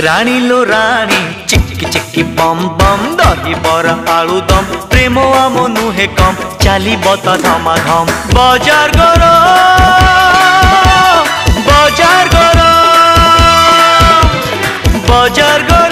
राणी लो राणी चिक्की चिक्की बम बम दही बरा आलू दम प्रेम आम नुहे कम चाली बता धमा धम बाजार गरम बाजार गरम बाजार गरम।